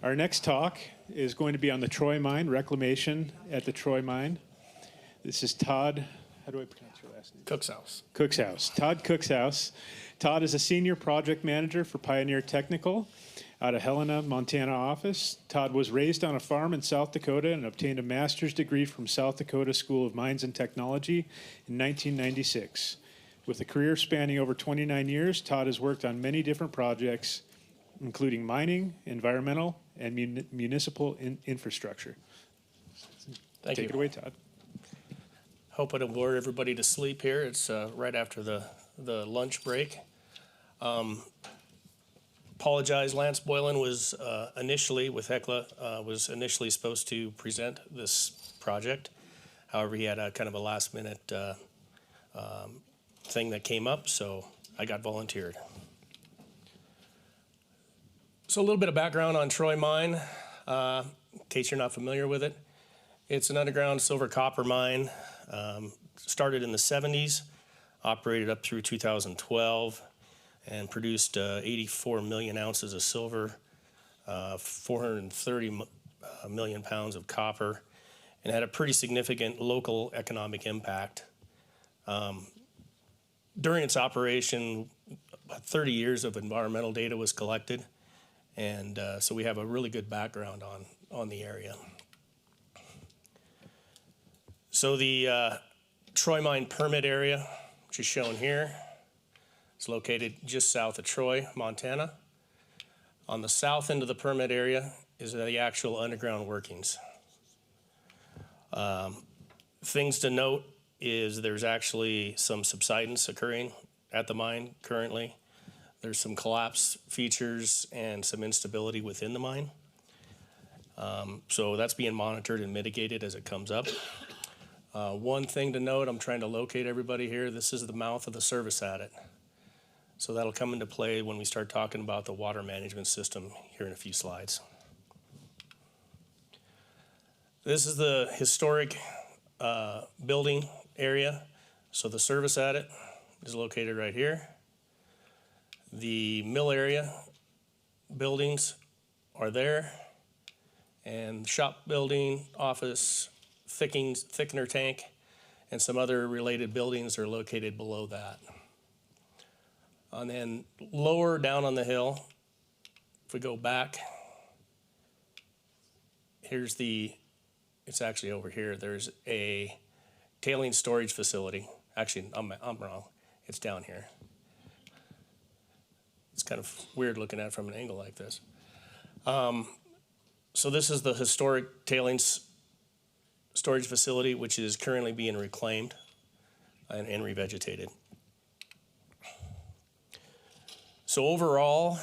Our next talk is going to be on the Troy Mine, Reclamation at the Troy Mine. This is Todd, how do I pronounce your last name? Kuxhaus. Kuxhaus, Todd Kuxhaus. Todd is a senior project manager for Pioneer Technical out of Helena, Montana office. Todd was raised on a farm in South Dakota and obtained a master's degree from South Dakota School of Mines and Technology in 1996. With a career spanning over 29 years, Todd has worked on many different projects, including mining, environmental, and municipal infrastructure. Thank you. Take it away, Todd. Hope I don't bore everybody to sleep here. It's right after the lunch break. Apologize, Lance Boylan was initially, with Hecla, was initially supposed to present this project. However, he had a kind of a last minute thing that came up, so I got volunteered. So a little bit of background on Troy Mine, in case you're not familiar with it. It's an underground silver copper mine, started in the 70s, operated up through 2012, and produced 84 million ounces of silver, 430 million pounds of copper, and had a pretty significant local economic impact. During its operation, about 30 years of environmental data was collected, and so we have a really good background on the area. So the Troy Mine permit area, which is shown here, is located just south of Troy, Montana. On the south end of the permit area is the actual underground workings. Things to note is there's actually some subsidence occurring at the mine currently. There's some collapse features and some instability within the mine. So that's being monitored and mitigated as it comes up. One thing to note, I'm trying to locate everybody here. This is the mouth of the service adit. So that'll come into play when we start talking about the water management system here in a few slides. This is the historic building area. So the service adit is located right here. The mill area buildings are there, and shop building, office, thickener tank, and some other related buildings are located below that. And then lower down on the hill, if we go back, it's actually over here. There's a tailings storage facility. Actually, I'm wrong. It's down here. It's kind of weird looking at it from an angle like this. So this is the historic tailings storage facility, which is currently being reclaimed and revegetated. So overall,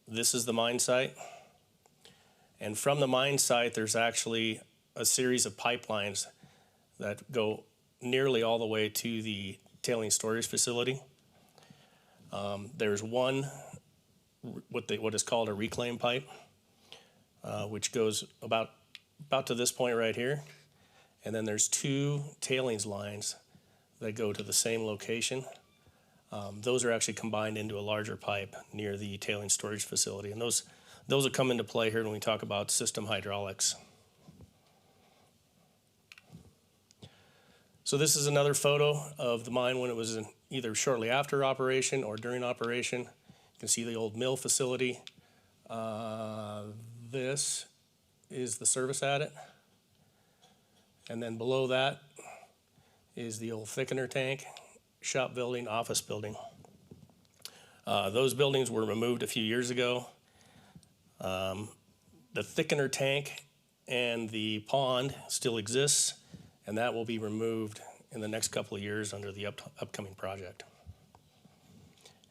this is the mine site. And from the mine site, there's actually a series of pipelines that go nearly all the way to the tailings storage facility. There's one, what is called a reclaim pipe, which goes about to this point right here. And then there's two tailings lines that go to the same location. Those are actually combined into a larger pipe near the tailings storage facility. And those will come into play here when we talk about system hydraulics. So this is another photo of the mine when it was either shortly after operation or during operation. You can see the old mill facility. This is the service adit. And then below that is the old thickener tank, shop building, office building. Those buildings were removed a few years ago. The thickener tank and the pond still exists, and that will be removed in the next couple of years under the upcoming project.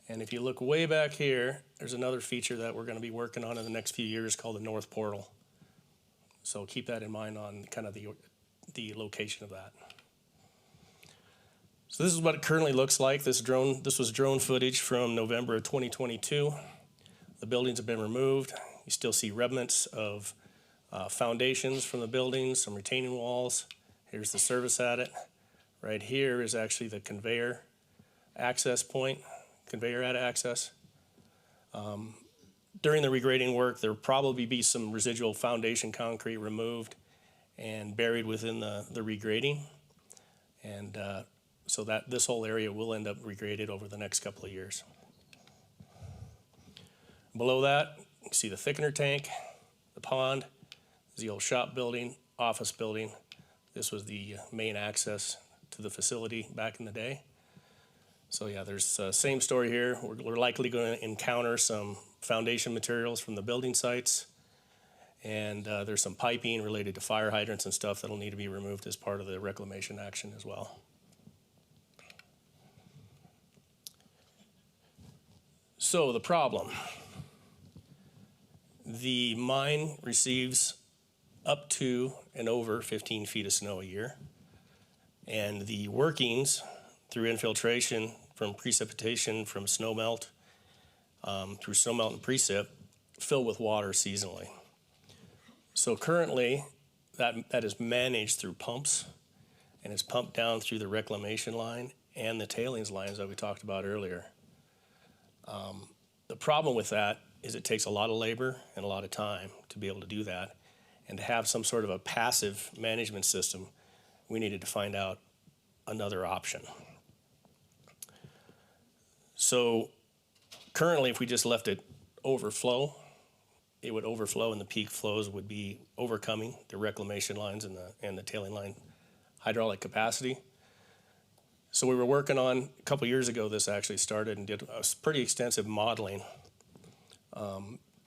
And if you look way back here, there's another feature that we're going to be working on in the next few years called the North Portal. So keep that in mind on kind of the location of that. So this is what it currently looks like. This was drone footage from November of 2022. The buildings have been removed. You still see remnants of foundations from the buildings, some retaining walls. Here's the service adit. Right here is actually the conveyor access point, conveyor at access. during the regrading work, there'll probably be some residual foundation concrete removed and buried within the regrading. And so that this whole area will end up regraded over the next couple of years. Below that, you can see the thickener tank, the pond, the old shop building, office building. This was the main access to the facility back in the day. So yeah, there's same story here. We're likely going to encounter some foundation materials from the building sites. And there's some piping related to fire hydrants and stuff that'll need to be removed as part of the reclamation action as well. So the problem. The mine receives up to and over 15 feet of snow a year. And the workings through infiltration from precipitation from snowmelt, through snowmelt and precip, fill with water seasonally. So currently, that is managed through pumps, and it's pumped down through the reclamation line and the tailings lines that we talked about earlier. The problem with that is it takes a lot of labor and a lot of time to be able to do that. And to have some sort of a passive management system, we needed to find out another option. So currently, if we just left it overflow, it would overflow and the peak flows would be overcoming the reclamation lines and the tailing line hydraulic capacity. So we were working on, a couple years ago this actually started, and did a pretty extensive modeling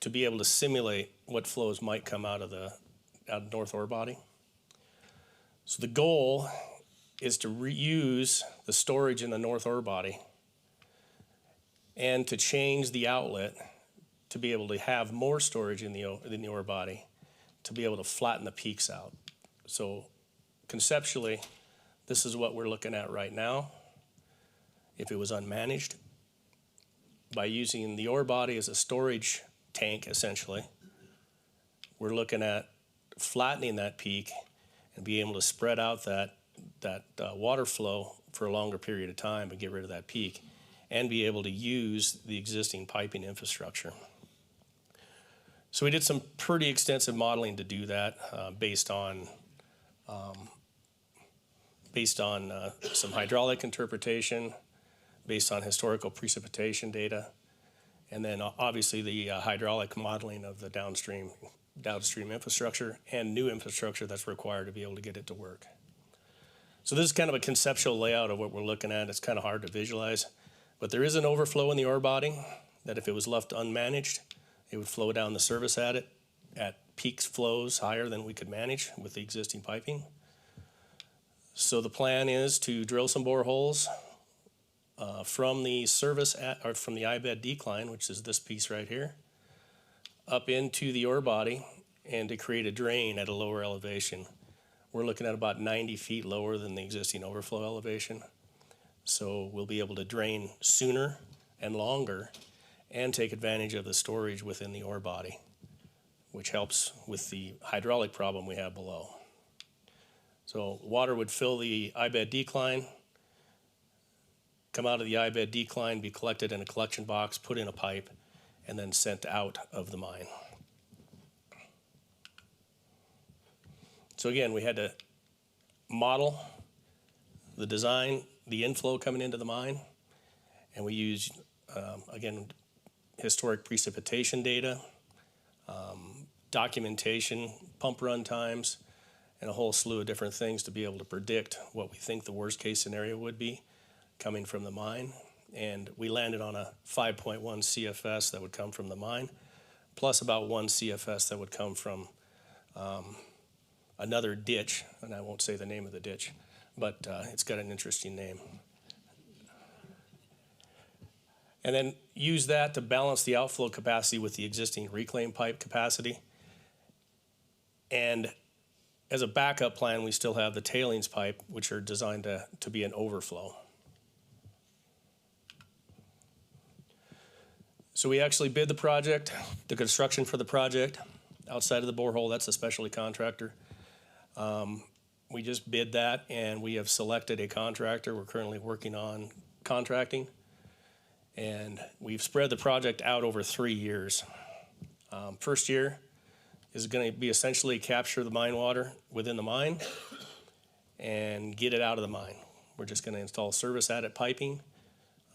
to be able to simulate what flows might come out of the north ore body. So the goal is to reuse the storage in the north ore body and to change the outlet to be able to have more storage in the ore body to be able to flatten the peaks out. So conceptually, this is what we're looking at right now. If it was unmanaged, by using the ore body as a storage tank, essentially, we're looking at flattening that peak and being able to spread out that water flow for a longer period of time and get rid of that peak and be able to use the existing piping infrastructure. So we did some pretty extensive modeling to do that based on some hydraulic interpretation, based on historical precipitation data, and then obviously the hydraulic modeling of the downstream infrastructure and new infrastructure that's required to be able to get it to work. So this is kind of a conceptual layout of what we're looking at. It's kind of hard to visualize, but there is an overflow in the ore body that if it was left unmanaged, it would flow down the service adit at peak flows higher than we could manage with the existing piping. So the plan is to drill some boreholes from the from the I-bed decline, which is this piece right here, up into the ore body and to create a drain at a lower elevation. We're looking at about 90 feet lower than the existing overflow elevation. So we'll be able to drain sooner and longer and take advantage of the storage within the ore body, which helps with the hydraulic problem we have below. So water would fill the I-bed decline, come out of the I-bed decline, be collected in a collection box, put in a pipe, and then sent out of the mine. So again, we had to model the design, the inflow coming into the mine, and we used, again, historic precipitation data, documentation, pump run times, and a whole slew of different things to be able to predict what we think the worst case scenario would be coming from the mine. And we landed on a 5.1 CFS that would come from the mine, plus about 1 CFS that would come from another ditch, and I won't say the name of the ditch, but it's got an interesting name. And then use that to balance the outflow capacity with the existing reclaim pipe capacity. And as a backup plan, we still have the tailings pipe, which are designed to be an overflow. So we actually bid the project, the construction for the project, outside of the borehole. That's a specialty contractor. We just bid that, and we have selected a contractor. We're currently working on contracting, and we've spread the project out over 3 years. First year is going to be essentially capture the mine water within the mine and get it out of the mine. We're just going to install service adit piping,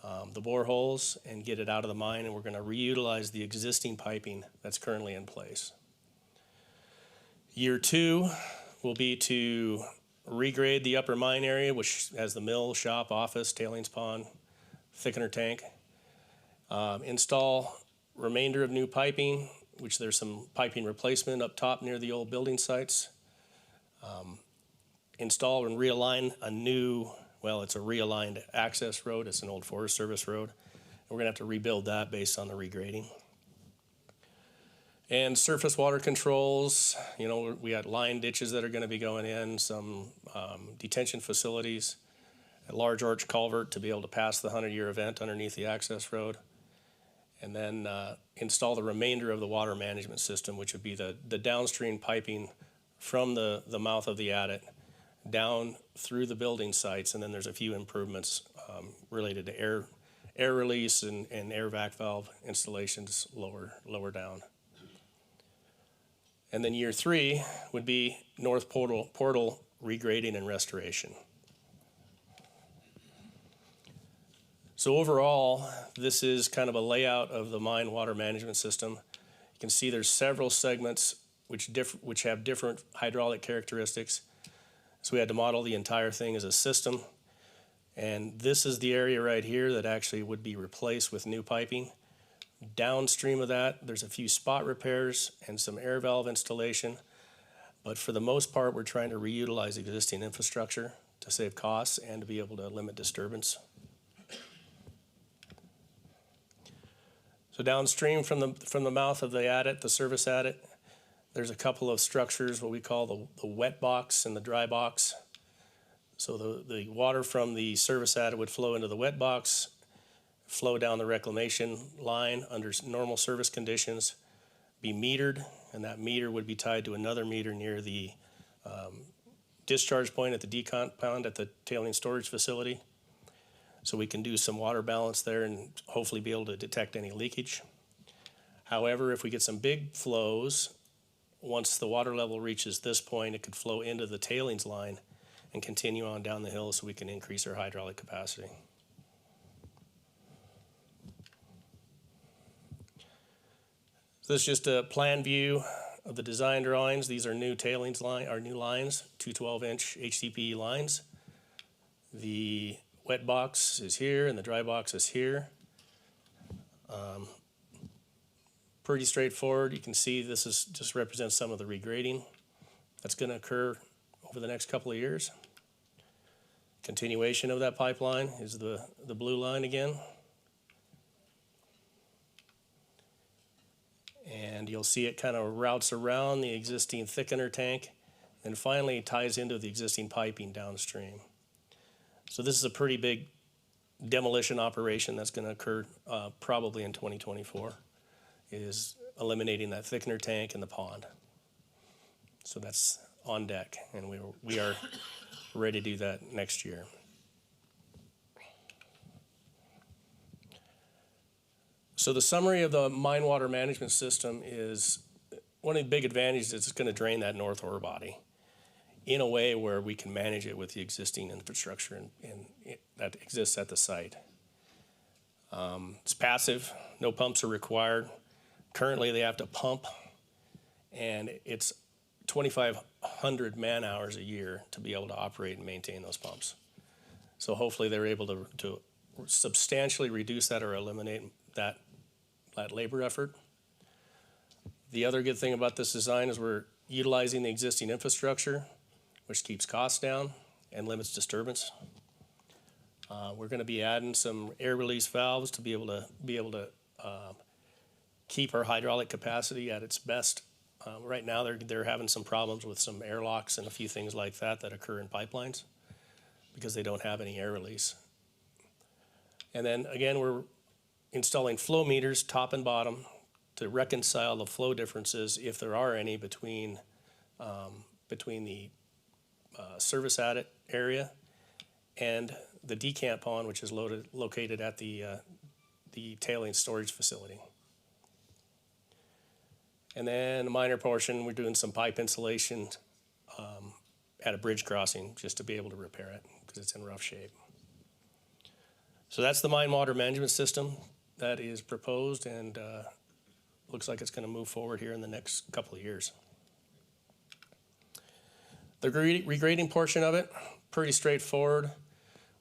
the boreholes, and get it out of the mine, and we're going to reutilize the existing piping that's currently in place. Year 2 will be to regrade the upper mine area, which has the mill, shop, office, tailings pond, thickener tank. Install remainder of new piping, which there's some piping replacement up top near the old building sites. Install and realign a new, well, it's a realigned access road. It's an old Forest Service road. We're gonna have to rebuild that based on the regrading. And surface water controls, you know, we got line ditches that are gonna be going in, some detention facilities, a large arch culvert to be able to pass the 100-year event underneath the access road. And then install the remainder of the water management system, which would be the downstream piping from the mouth of the adit down through the building sites. And then there's a few improvements related to air release and air vac valve installations lower down. And then year 3 would be north portal regrading and restoration. So overall, this is kind of a layout of the mine water management system. You can see there's several segments which have different hydraulic characteristics. So we had to model the entire thing as a system. And this is the area right here that actually would be replaced with new piping. Downstream of that, there's a few spot repairs and some air valve installation. But for the most part, we're trying to reutilize existing infrastructure to save costs and to be able to limit disturbance. So downstream from the mouth of the adit, the service adit, there's a couple of structures, what we call the wet box and the dry box. So the water from the service adit would flow into the wet box, flow down the reclamation line under normal service conditions, be metered, and that meter would be tied to another meter near the discharge point at the decant pond at the tailing storage facility. So we can do some water balance there and hopefully be able to detect any leakage. However, if we get some big flows, once the water level reaches this point, it could flow into the tailings line and continue on down the hill so we can increase our hydraulic capacity. So this is just a plan view of the design drawings. These are new tailings line, our new lines, 2 12-inch HDPE lines. The wet box is here and the dry box is here. Pretty straightforward. You can see this is just represents some of the regrading that's going to occur over the next couple of years. Continuation of that pipeline is the blue line again. And you'll see it kind of routes around the existing thickener tank and finally ties into the existing piping downstream. So this is a pretty big demolition operation that's going to occur probably in 2024, is eliminating that thickener tank and the pond. So that's on deck, and we are ready to do that next year. So the summary of the mine water management system is one of the big advantages is it's going to drain that north ore body in a way where we can manage it with the existing infrastructure that exists at the site. It's passive, no pumps are required. Currently they have to pump, and it's 2,500 man hours a year to be able to operate and maintain those pumps. So hopefully they're able to substantially reduce that or eliminate that labor effort. The other good thing about this design is we're utilizing the existing infrastructure, which keeps costs down and limits disturbance. We're going to be adding some air release valves to be able to keep our hydraulic capacity at its best. Right now they're having some problems with some airlocks and a few things like that occur in pipelines because they don't have any air release. And then again, we're installing flow meters top and bottom to reconcile the flow differences, if there are any, between the service adit area and the decant pond, which is located at the tailings storage facility. And then a minor portion, we're doing some pipe insulation at a bridge crossing just to be able to repair it because it's in rough shape. So that's the mine water management system that is proposed, and looks like it's going to move forward here in the next couple of years. The regrading portion of it, pretty straightforward.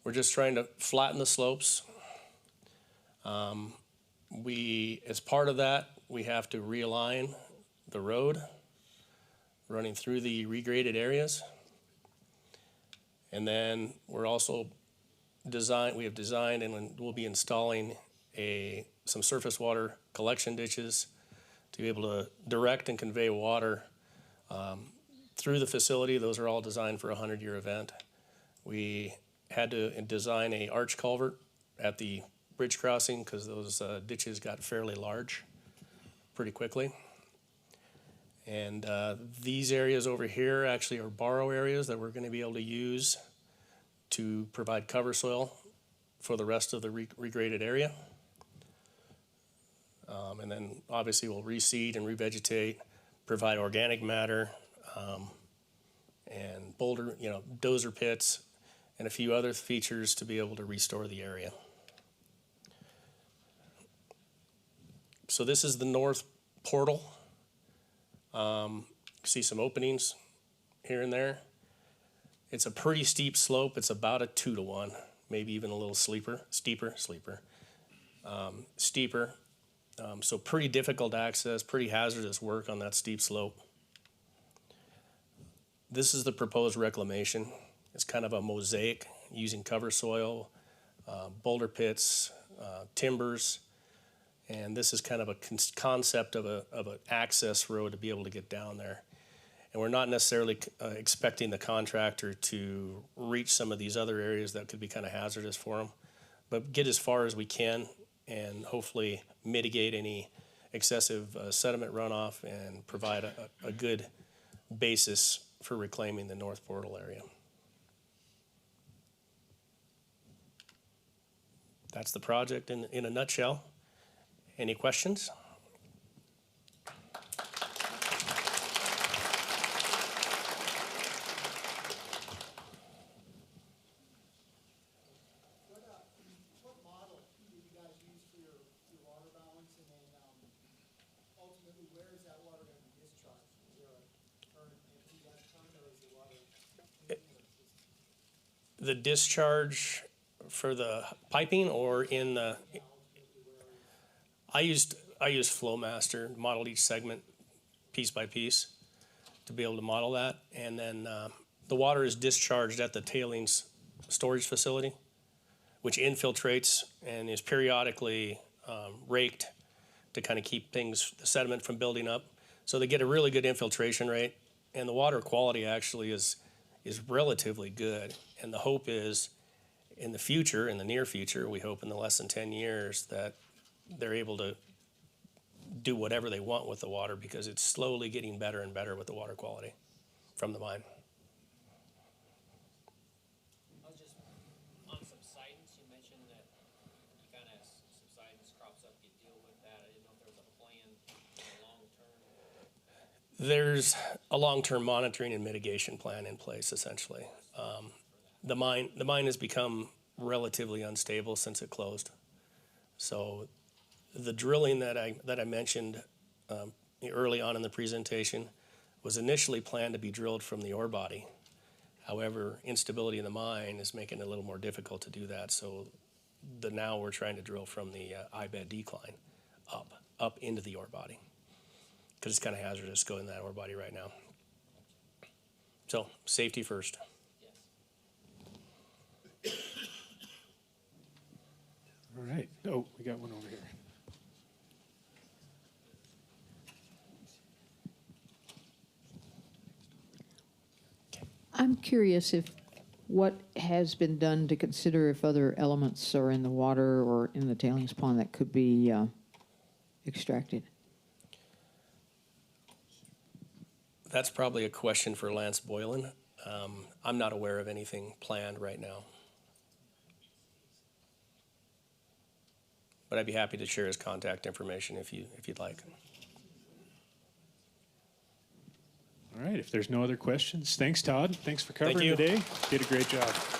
We're just trying to flatten the slopes. As part of that, we have to realign the road running through the regraded areas. And then we're also we have designed and we'll be installing some surface water collection ditches to be able to direct and convey water through the facility. Those are all designed for a 100-year event. We had to design a arch culvert at the bridge crossing because those ditches got fairly large pretty quickly. And these areas over here actually are borrow areas that we're going to be able to use to provide cover soil for the rest of the regraded area. And then obviously we'll reseed and revegetate, provide organic matter, and boulder, dozer pits, and a few other features to be able to restore the area. So this is the north portal. See some openings here and there. It's a pretty steep slope. It's about a 2-to-1, maybe even a little steeper. So pretty difficult access, pretty hazardous work on that steep slope. This is the proposed reclamation. It's kind of a mosaic using cover soil, boulder pits, timbers, and this is kind of a concept of an access road to be able to get down there. And we're not necessarily expecting the contractor to reach some of these other areas that could be kind of hazardous for them, but get as far as we can and hopefully mitigate any excessive sediment runoff and provide a good basis for reclaiming the North Portal area. That's the project in a nutshell. Any questions? What model do you guys use for your water balance, and then ultimately where is that water going to be discharged? Is there a current empty gas current, or is the water The discharge for the piping or in the, I used Flowmaster, modeled each segment piece by piece to be able to model that. And then the water is discharged at the tailings storage facility, which infiltrates and is periodically raked to kind of keep the sediment from building up. So they get a really good infiltration rate, and the water quality actually is relatively good. And the hope is in the near future, we hope in the less than 10 years that they're able to do whatever they want with the water because it's slowly getting better and better with the water quality from the mine. I was just on subsidence. You mentioned that you kind of subsidence crops up, you deal with that. I didn't know if there was a plan for the long term. There's a long-term monitoring and mitigation plan in place, essentially. The mine has become relatively unstable since it closed. So the drilling that I mentioned early on in the presentation was initially planned to be drilled from the ore body. However, instability in the mine is making it a little more difficult to do that. So now we're trying to drill from the I-bed decline up into the ore body because it's kind of hazardous going in that ore body right now. So safety first. All right. Oh, we got one over here. I'm curious if what has been done to consider if other elements are in the water or in the tailings pond that could be extracted. That's probably a question for Lance Boylan. I'm not aware of anything planned right now. But I'd be happy to share his contact information if you'd like. if there's no other questions, thanks, Todd. Thanks for covering you. today. Did a great job.